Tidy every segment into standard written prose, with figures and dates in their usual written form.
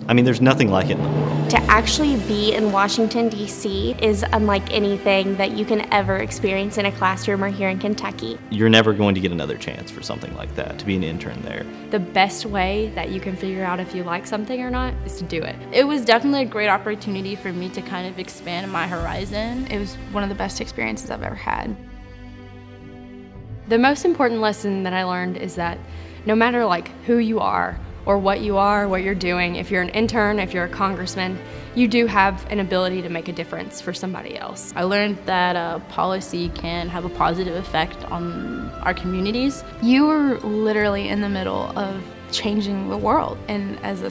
I mean, there's nothing like it in the world. To actually be in Washington, D.C. is unlike anything that you can ever experience in a classroom or here in Kentucky. You're never going to get another chance for something like that, to be an intern there. The best way that you can figure out if you like something or not is to do it. It was definitely a great opportunity for me to kind of expand my horizon. It was one of the best experiences I've ever had. The most important lesson that I learned is that no matter who you are, what you're doing, if you're an intern, if you're a congressman, you do have an ability to make a difference for somebody else. I learned that policy can have a positive effect on our communities. You were literally in the middle of changing the world, and as a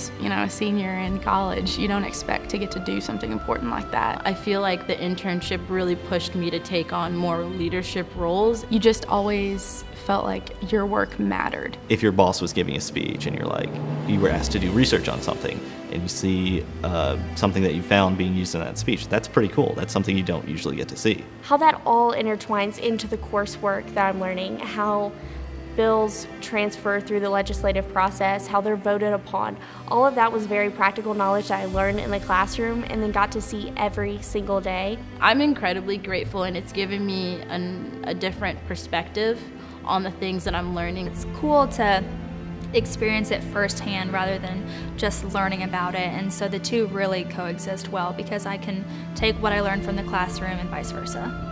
senior in college, you don't expect to get to do something important like that. I feel like the internship really pushed me to take on more leadership roles. You just always felt like your work mattered. If your boss was giving a speech and you were asked to do research on something and you see something that you found being used in that speech, that's pretty cool. That's something you don't usually get to see. How that all intertwines into the coursework that I'm learning, how bills transfer through the legislative process, how they're voted upon. All of that was very practical knowledge that I learned in the classroom and then got to see every single day. I'm incredibly grateful, and it's given me a different perspective on the things that I'm learning. It's cool to experience it firsthand rather than just learning about it, and so the two really coexist well because I can take what I learned from the classroom and vice versa.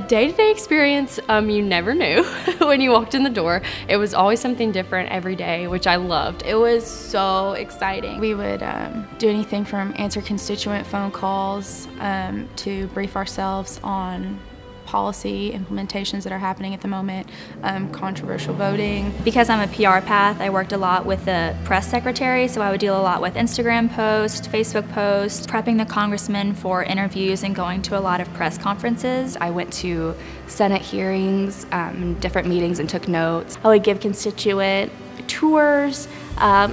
Day-to-day experience, you never knew when you walked in the door. It was always something different every day, which I loved. It was so exciting. We would do anything from answer constituent phone calls to brief ourselves on policy implementations that are happening at the moment, controversial voting. Because I'm a PR path, I worked a lot with the press secretary, so I would deal a lot with Instagram posts, Facebook posts, prepping the congressmen for interviews and going to a lot of press conferences. I went to Senate hearings, different meetings, and took notes. I would give constituent tours,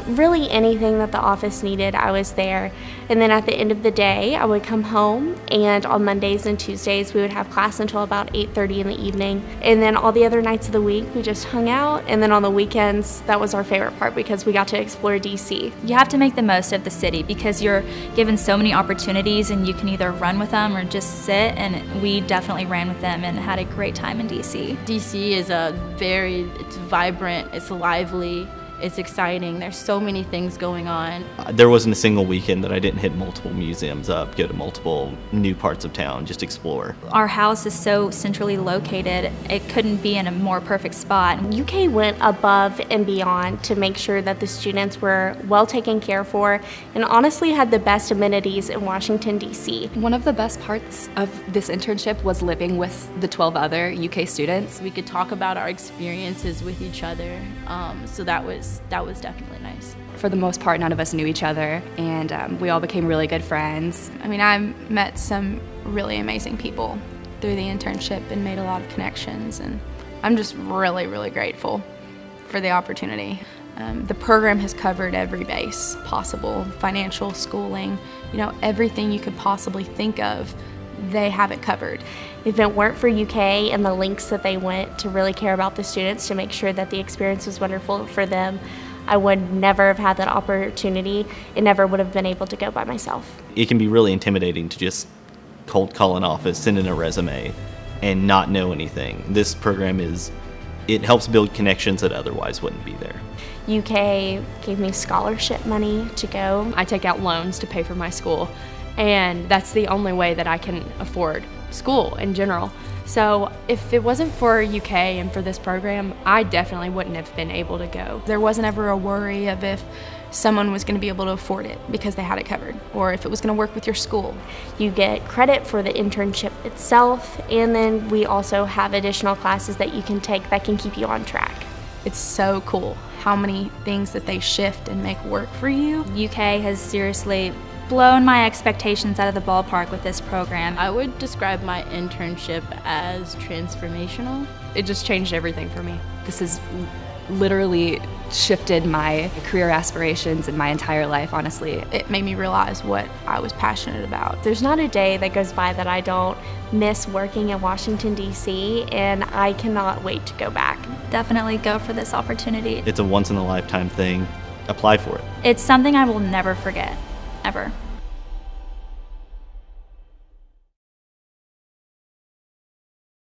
really anything that the office needed, I was there. And then at the end of the day, I would come home, and on Mondays and Tuesdays, we would have class until about 8:30 in the evening. And then all the other nights of the week, we just hung out. And then on the weekends, that was our favorite part because we got to explore DC. You have to make the most of the city because you're given so many opportunities, and you can either run with them or just sit, and we definitely ran with them and had a great time in DC. DC is it's vibrant, it's lively, it's exciting. There's so many things going on. There wasn't a single weekend that I didn't hit multiple museums up, go to multiple new parts of town, just explore. Our house is so centrally located, it couldn't be in a more perfect spot. UK went above and beyond to make sure that the students were well taken care for and honestly had the best amenities in Washington, D.C. One of the best parts of this internship was living with the 12 other UK students. We could talk about our experiences with each other, so that was definitely nice. For the most part, none of us knew each other, and we all became really good friends. I mean, I met some really amazing people through the internship and made a lot of connections, and I'm just really, really grateful for the opportunity. The program has covered every base possible, financial, schooling, everything you could possibly think of, they have it covered. If it weren't for UK and the links that they went to really care about the students to make sure that the experience was wonderful for them, I would never have had that opportunity and never would have been able to go by myself. It can be really intimidating to just cold call an office, send in a resume, and not know anything. This program it helps build connections that otherwise wouldn't be there. UK gave me scholarship money to go. I take out loans to pay for my school, and that's the only way that I can afford school in general. So if it wasn't for UK and for this program, I definitely wouldn't have been able to go. There wasn't ever a worry of if someone was going to be able to afford it because they had it covered, or if it was going to work with your school. You get credit for the internship itself, and then we also have additional classes that you can take that can keep you on track. It's so cool how many things that they shift and make work for you. UK has seriously blown my expectations out of the ballpark with this program. I would describe my internship as transformational. It just changed everything for me. This has literally shifted my career aspirations and my entire life, honestly. It made me realize what I was passionate about. There's not a day that goes by that I don't miss working in Washington, D.C., and I cannot wait to go back. Definitely go for this opportunity. It's a once-in-a-lifetime thing. apply for it. It's something I will never forget, ever.